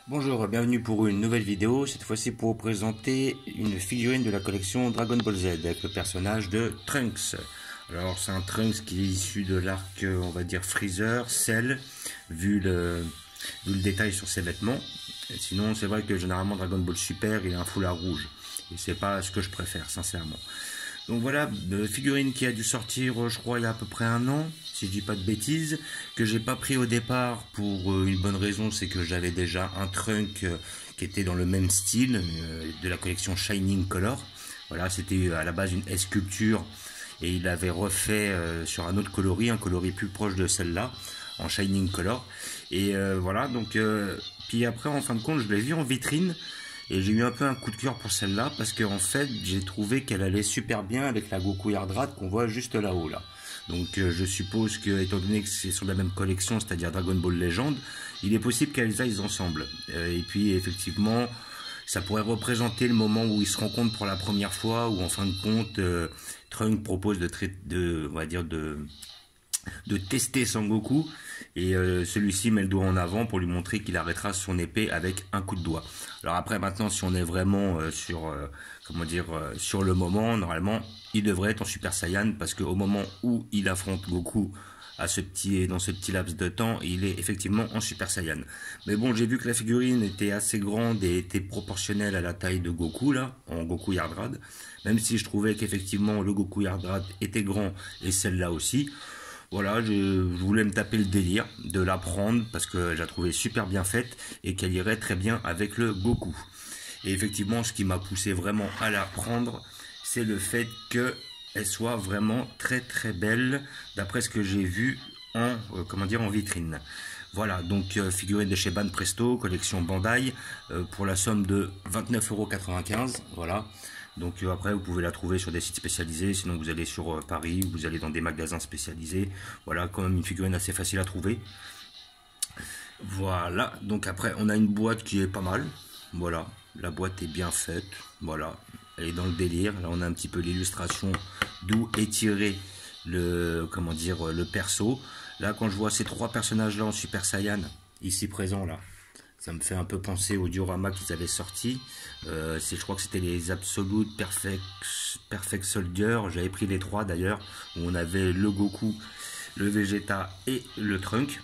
Bonjour, bienvenue pour une nouvelle vidéo, cette fois-ci pour vous présenter une figurine de la collection Dragon Ball Z avec le personnage de Trunks. Alors c'est un Trunks qui est issu de l'arc, on va dire Freezer, Cell, vu le détail sur ses vêtements. Et sinon c'est vrai que généralement Dragon Ball Super il a un foulard rouge, et c'est pas ce que je préfère sincèrement. Donc voilà, figurine qui a dû sortir, je crois, il y a à peu près un an, si je dis pas de bêtises, que j'ai pas pris au départ pour une bonne raison, c'est que j'avais déjà un Trunk qui était dans le même style, de la collection Shining Color. Voilà, c'était à la base une S-Sculpture, et il avait refait sur un autre coloris, un coloris plus proche de celle-là, en Shining Color. Et voilà, donc, puis après, en fin de compte, je l'ai vu en vitrine, et j'ai eu un peu un coup de cœur pour celle-là parce qu'en fait j'ai trouvé qu'elle allait super bien avec la Goku Yardrad qu'on voit juste là-haut là. Donc je suppose que étant donné que c'est sur la même collection, c'est-à-dire Dragon Ball Legend, il est possible qu'elles aillent ensemble. Et puis effectivement ça pourrait représenter le moment où ils se rencontrent pour la première fois, où en fin de compte Trunks propose on va dire de tester Sangoku, et celui-ci met le doigt en avant pour lui montrer qu'il arrêtera son épée avec un coup de doigt. Alors après, maintenant, si on est vraiment sur le moment, normalement il devrait être en Super Saiyan, parce qu'au moment où il affronte Goku dans ce petit laps de temps, il est effectivement en Super Saiyan. Mais bon, j'ai vu que la figurine était assez grande et était proportionnelle à la taille de Goku là, en Goku Yardrad, même si je trouvais qu'effectivement le Goku Yardrad était grand et celle-là aussi. Voilà, je voulais me taper le délire de la prendre parce que je la trouvais super bien faite et qu'elle irait très bien avec le Goku. Et effectivement, ce qui m'a poussé vraiment à la prendre, c'est le fait qu'elle soit vraiment très très belle d'après ce que j'ai vu en vitrine. Voilà, donc figurine de chez Ban Presto, collection Bandai, pour la somme de 29,95 €. Voilà. Donc après vous pouvez la trouver sur des sites spécialisés, sinon vous allez sur Paris, vous allez dans des magasins spécialisés. Voilà, quand même une figurine assez facile à trouver. Voilà, donc après on a une boîte qui est pas mal. Voilà, la boîte est bien faite. Voilà, elle est dans le délire. Là on a un petit peu l'illustration d'où est tiré le perso. Là quand je vois ces trois personnages là en Super Saiyan ici présents là, ça me fait un peu penser au diorama qu'ils avaient sorti. Je crois que c'était les Absolute Perfect Soldier. J'avais pris les trois d'ailleurs, où on avait le Goku, le Vegeta et le Trunk.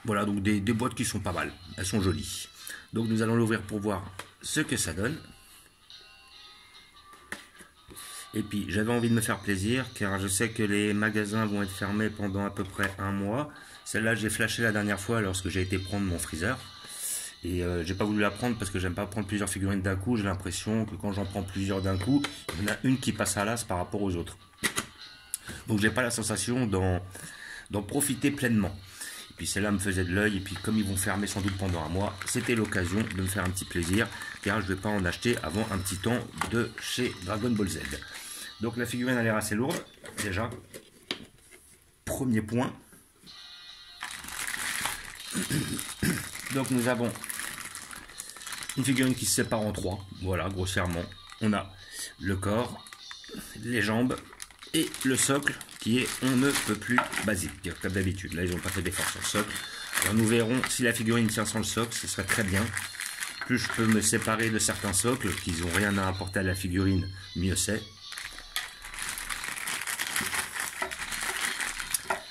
Voilà, donc des boîtes qui sont pas mal. Elles sont jolies. Donc nous allons l'ouvrir pour voir ce que ça donne. Et puis j'avais envie de me faire plaisir, car je sais que les magasins vont être fermés pendant à peu près un mois. Celle-là j'ai flashé la dernière fois lorsque j'ai été prendre mon Freezer. Et j'ai pas voulu la prendre parce que j'aime pas prendre plusieurs figurines d'un coup. J'ai l'impression que quand j'en prends plusieurs d'un coup, il y en a une qui passe à l'as par rapport aux autres. Donc j'ai pas la sensation d'en profiter pleinement. Et puis celle-là me faisait de l'œil, et puis comme ils vont fermer sans doute pendant un mois, c'était l'occasion de me faire un petit plaisir, car je vais pas en acheter avant un petit temps de chez Dragon Ball Z. Donc la figurine a l'air assez lourde, déjà. Premier point. Donc nous avons une figurine qui se sépare en trois, voilà, grossièrement. On a le corps, les jambes et le socle qui est on ne peut plus basique, comme d'habitude. Là, ils n'ont pas fait d'effort sur le socle. Alors nous verrons si la figurine tient sans le socle, ce serait très bien. Plus je peux me séparer de certains socles qui n'ont rien à apporter à la figurine, mieux c'est.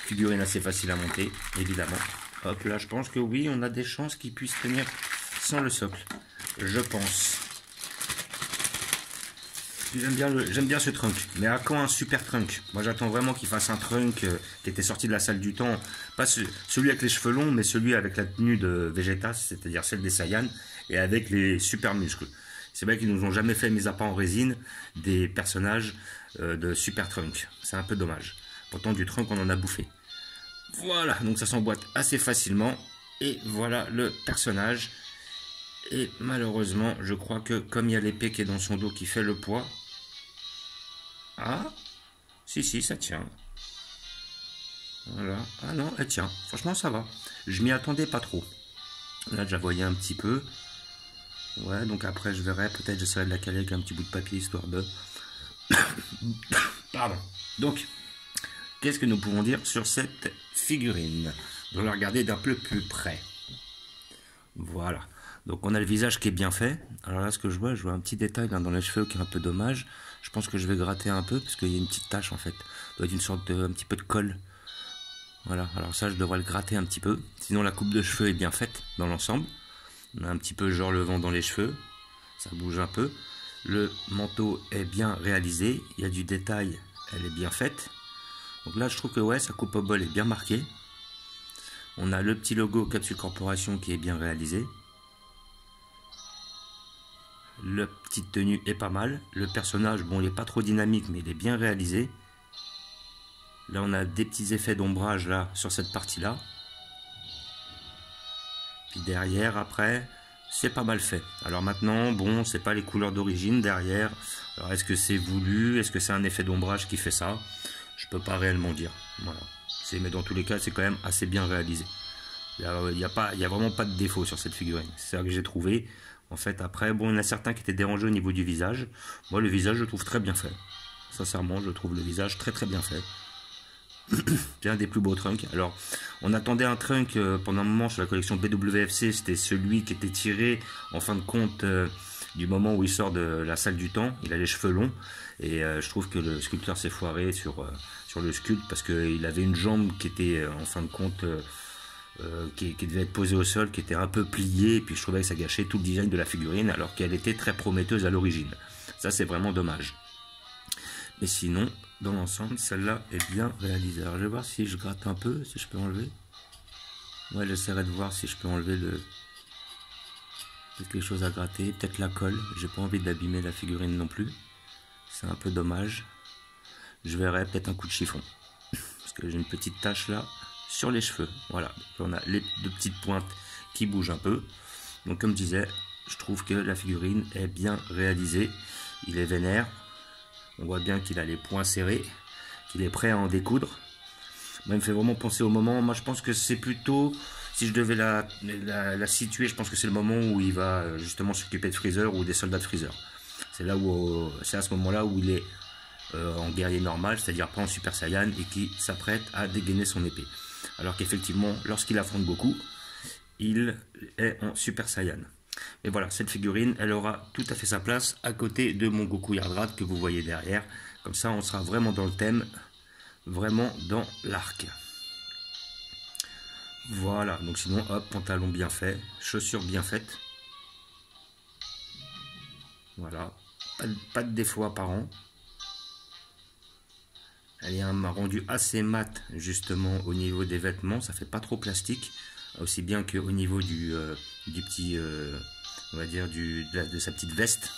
Figurine assez facile à monter, évidemment. Hop, là, je pense que oui, on a des chances qu'il puisse tenir sans le socle. Je pense. J'aime bien ce Trunk. Mais à quand un super Trunk? Moi, j'attends vraiment qu'il fasse un Trunk qui était sorti de la salle du temps. Pas celui avec les cheveux longs, mais celui avec la tenue de Vegeta, c'est-à-dire celle des Saiyans, et avec les super muscles. C'est vrai qu'ils nous ont jamais fait, mis à part en résine, des personnages de super Trunk. C'est un peu dommage. Pourtant, du Trunk, on en a bouffé. Voilà, donc ça s'emboîte assez facilement. Et voilà le personnage. Et malheureusement, je crois que comme il y a l'épée qui est dans son dos qui fait le poids... Ah, si, ça tient. Voilà. Ah non, elle tient. Franchement, ça va. Je m'y attendais pas trop. Là, je la voyais un petit peu. Ouais, donc après, je verrai. Peut-être j'essaierai de la caler avec un petit bout de papier, histoire de... Pardon. Donc... Qu'est-ce que nous pouvons dire sur cette figurine? On va la regarder d'un peu plus près. Voilà. Donc on a le visage qui est bien fait. Alors là, ce que je vois un petit détail là, dans les cheveux qui est un peu dommage. Je pense que je vais gratter un peu parce qu'il y a une petite tache en fait. Ça doit être une sorte de un petit peu de colle. Voilà. Alors ça, je devrais le gratter un petit peu. Sinon, la coupe de cheveux est bien faite dans l'ensemble. On a un petit peu genre le vent dans les cheveux. Ça bouge un peu. Le manteau est bien réalisé. Il y a du détail. Elle est bien faite. Donc là, je trouve que ouais, sa coupe au bol est bien marquée. On a le petit logo Capsule Corporation qui est bien réalisé. La petite tenue est pas mal. Le personnage, bon, il n'est pas trop dynamique, mais il est bien réalisé. Là, on a des petits effets d'ombrage là sur cette partie-là. Puis derrière, après, c'est pas mal fait. Alors maintenant, bon, c'est pas les couleurs d'origine derrière. Alors est-ce que c'est voulu? Est-ce que c'est un effet d'ombrage qui fait ça? Je peux pas réellement dire. Voilà. Mais dans tous les cas, c'est quand même assez bien réalisé. Il y a vraiment pas de défaut sur cette figurine. C'est ça que j'ai trouvé. En fait, après, bon, il y en a certains qui étaient dérangés au niveau du visage. Moi, le visage, je le trouve très bien fait. Sincèrement, je trouve le visage très très bien fait. C'est un des plus beaux trunks. Alors, on attendait un trunk pendant un moment sur la collection BWFC. C'était celui qui était tiré, en fin de compte, du moment où il sort de la salle du temps. Il a les cheveux longs. Et je trouve que le sculpteur s'est foiré sur le sculpte parce qu'il avait une jambe qui était, en fin de compte... qui devait être posée au sol, qui était un peu pliée, et puis je trouvais que ça gâchait tout le design de la figurine, alors qu'elle était très prometteuse à l'origine. Ça, c'est vraiment dommage. Mais sinon, dans l'ensemble, celle-là est bien réalisée. Alors, je vais voir si je gratte un peu, si je peux enlever. Ouais, j'essaierai de voir si je peux enlever peut-être quelque chose à gratter, peut-être la colle. J'ai pas envie d'abîmer la figurine non plus. C'est un peu dommage. Je verrai peut-être un coup de chiffon. Parce que j'ai une petite tache là. Sur les cheveux, voilà, on a les deux petites pointes qui bougent un peu. Donc comme je disais, je trouve que la figurine est bien réalisée. Il est vénère, on voit bien qu'il a les poings serrés, qu'il est prêt à en découdre. Moi, il me fait vraiment penser au moment, moi je pense que c'est plutôt, si je devais la situer, je pense que c'est le moment où il va justement s'occuper de Freezer ou des soldats de Freezer. C'est là où, c'est à ce moment-là où il est en guerrier normal, c'est-à-dire pas en Super Saiyan, et qui s'apprête à dégainer son épée. Alors qu'effectivement, lorsqu'il affronte Goku, il est en Super Saiyan. Et voilà, cette figurine, elle aura tout à fait sa place à côté de mon Goku Yardrad que vous voyez derrière. Comme ça, on sera vraiment dans le thème, vraiment dans l'arc. Voilà, donc sinon, hop, pantalon bien fait, chaussures bien faites. Voilà, pas de défaut apparent. Elle est un rendu assez mat justement au niveau des vêtements, ça fait pas trop plastique, aussi bien qu'au niveau du petit, on va dire de sa petite veste.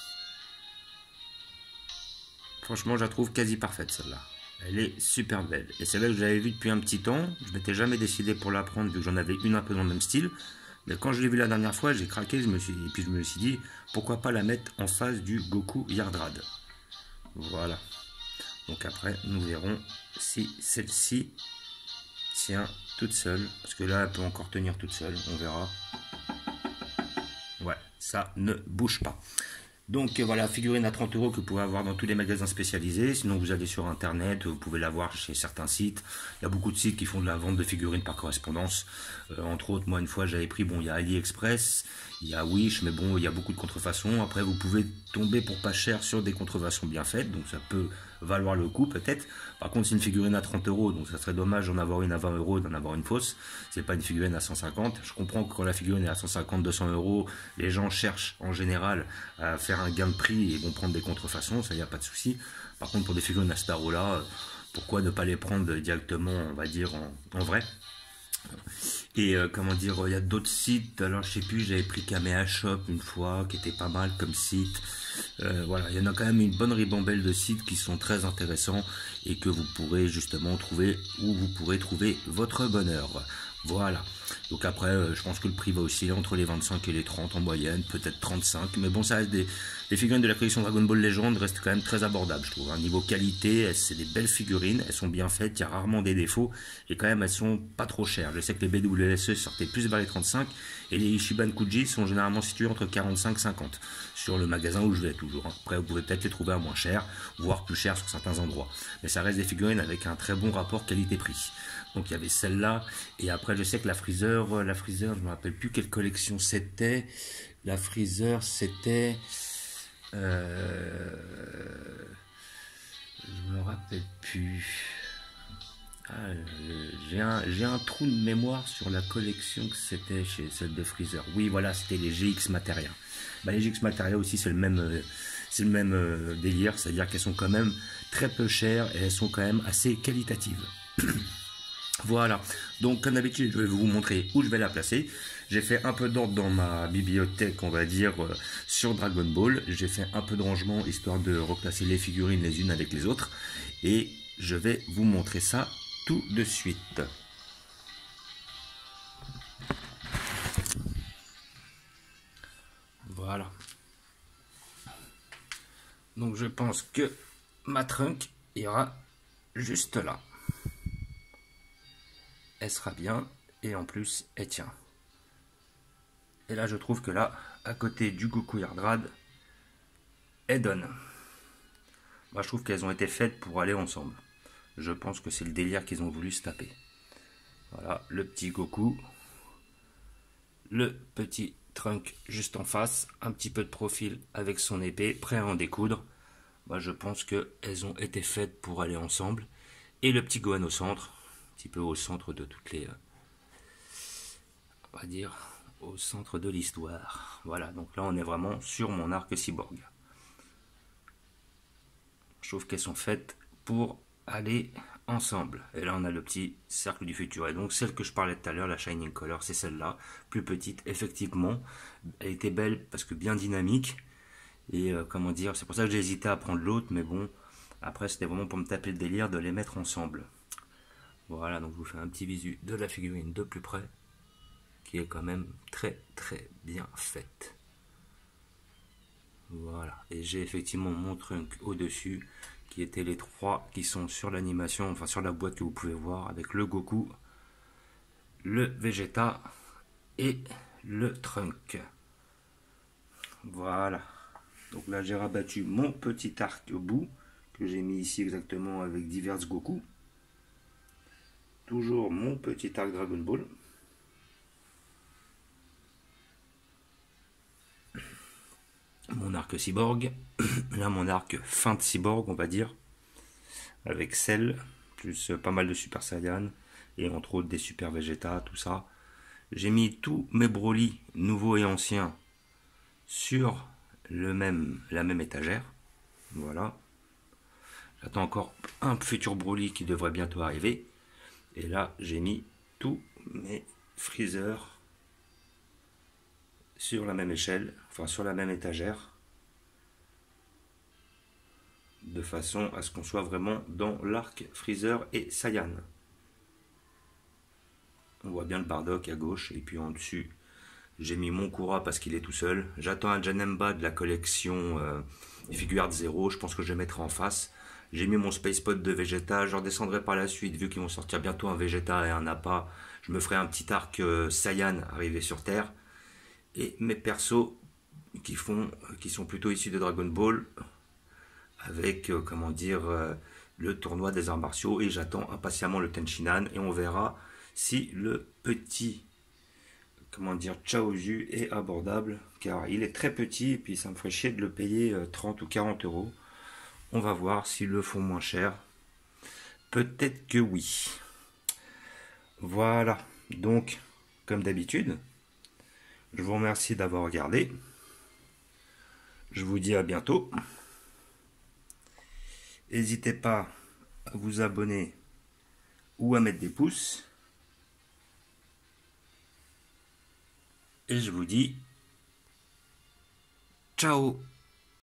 Franchement, je la trouve quasi parfaite celle-là. Elle est super belle. Et c'est là que je l'avais vue depuis un petit temps. Je m'étais jamais décidé pour la prendre vu que j'en avais une un peu dans le même style. Mais quand je l'ai vue la dernière fois, j'ai craqué, et puis je me suis dit pourquoi pas la mettre en face du Goku Yardrad. Voilà. Donc après, nous verrons si celle-ci tient toute seule. Parce que là, elle peut encore tenir toute seule. On verra. Ouais, ça ne bouge pas. Donc voilà, figurine à 30 € que vous pouvez avoir dans tous les magasins spécialisés. Sinon, vous allez sur Internet, vous pouvez l'avoir chez certains sites. Il y a beaucoup de sites qui font de la vente de figurines par correspondance. Entre autres, moi, une fois, j'avais pris, bon, il y a AliExpress, il y a Wish, mais bon, il y a beaucoup de contrefaçons. Après, vous pouvez tomber pour pas cher sur des contrefaçons bien faites, donc ça peut valoir le coup peut-être. Par contre, c'est une figurine à 30 €, donc ça serait dommage d'en avoir une à 20 € et d'en avoir une fausse. C'est pas une figurine à 150. Je comprends que quand la figurine est à 150, 200 €, les gens cherchent en général à faire un gain de prix et vont prendre des contrefaçons, ça y a pas de souci. Par contre, pour des figurines à ce tarot-là, pourquoi ne pas les prendre directement, on va dire, en vrai? Et comment dire, il y a d'autres sites, alors je sais plus, j'avais pris Kamea Shop une fois, qui était pas mal comme site. Voilà, il y en a quand même une bonne ribambelle de sites qui sont très intéressants et que vous pourrez justement trouver, où vous pourrez trouver votre bonheur. Voilà, donc après je pense que le prix va osciller entre les 25 et les 30 en moyenne, peut-être 35, mais bon, ça reste les figurines de la collection Dragon Ball Legend restent quand même très abordables, je trouve. Hein. Niveau qualité, c'est des belles figurines, elles sont bien faites, il y a rarement des défauts, et quand même elles sont pas trop chères. Je sais que les BWSE sortaient plus vers les 35, et les Ichiban Kuji sont généralement situés entre 45 et 50, sur le magasin où je vais toujours. Hein. Après vous pouvez peut-être les trouver à moins cher, voire plus cher sur certains endroits. Mais ça reste des figurines avec un très bon rapport qualité-prix. Donc il y avait celle-là, et après je sais que la Freezer, je me rappelle plus quelle collection c'était. La Freezer, c'était... je me rappelle plus. Ah, j'ai un trou de mémoire sur la collection que c'était chez celle de Freezer. Oui, voilà, c'était les GX Materia. Bah, les GX Materia aussi, c'est le même délire, c'est-à-dire qu'elles sont quand même très peu chères et elles sont quand même assez qualitatives. Voilà, donc comme d'habitude, je vais vous montrer où je vais la placer. J'ai fait un peu d'ordre dans ma bibliothèque, on va dire, sur Dragon Ball. J'ai fait un peu de rangement, histoire de replacer les figurines les unes avec les autres. Et je vais vous montrer ça tout de suite. Voilà. Donc je pense que ma trunk ira juste là. Elle sera bien et en plus elle tient. Et là je trouve que là, à côté du Goku Yardrad, elle donne. Moi je trouve qu'elles ont été faites pour aller ensemble. Je pense que c'est le délire qu'ils ont voulu se taper. Voilà, le petit Goku, le petit Trunk juste en face, un petit peu de profil avec son épée, prêt à en découdre. Moi je pense qu'elles ont été faites pour aller ensemble. Et le petit Gohan au centre, un petit peu au centre de toutes les... on va dire au centre de l'histoire. Voilà, donc là on est vraiment sur mon arc cyborg. Je trouve qu'elles sont faites pour aller ensemble. Et là on a le petit cercle du futur. Et donc celle que je parlais tout à l'heure, la Shining Color, c'est celle-là, plus petite, effectivement. Elle était belle parce que bien dynamique. Et comment dire, c'est pour ça que j'ai hésité à prendre l'autre, mais bon, après c'était vraiment pour me taper le délire de les mettre ensemble. Voilà, donc je vous fais un petit visu de la figurine de plus près, qui est quand même très très bien faite. Voilà, et j'ai effectivement mon trunk au-dessus, qui étaient les trois qui sont sur l'animation, enfin sur la boîte que vous pouvez voir, avec le Goku, le Vegeta et le trunk. Voilà, donc là j'ai rabattu mon petit arc au bout, que j'ai mis ici exactement avec divers Goku. Toujours mon petit arc Dragon Ball. Mon arc cyborg, là mon arc fin de cyborg on va dire, avec Cell, plus pas mal de Super Saiyan, et entre autres des Super Vegeta, tout ça. J'ai mis tous mes Broly, nouveaux et anciens, sur la même étagère, voilà. J'attends encore un futur Broly qui devrait bientôt arriver, et là j'ai mis tous mes Freezer sur la même échelle, enfin sur la même étagère, de façon à ce qu'on soit vraiment dans l'arc Freezer et Saiyan. On voit bien le Bardock à gauche, et puis en dessus j'ai mis mon Kura parce qu'il est tout seul. J'attends un Janemba de la collection Figuart 0, je pense que je le mettrai en face. J'ai mis mon Space Pod de Vegeta, je redescendrai par la suite, vu qu'ils vont sortir bientôt un Vegeta et un Nappa. Je me ferai un petit arc Saiyan arrivé sur Terre. Et mes persos qui sont plutôt issus de Dragon Ball, avec comment dire le tournoi des arts martiaux, et j'attends impatiemment le Tenshinhan, et on verra si le petit comment dire Chaozu est abordable, car il est très petit et puis ça me ferait chier de le payer 30 ou 40 euros. On va voir s'ils le font moins cher, peut-être que oui. Voilà, donc comme d'habitude, je vous remercie d'avoir regardé. Je vous dis à bientôt. N'hésitez pas à vous abonner ou à mettre des pouces. Et je vous dis ciao.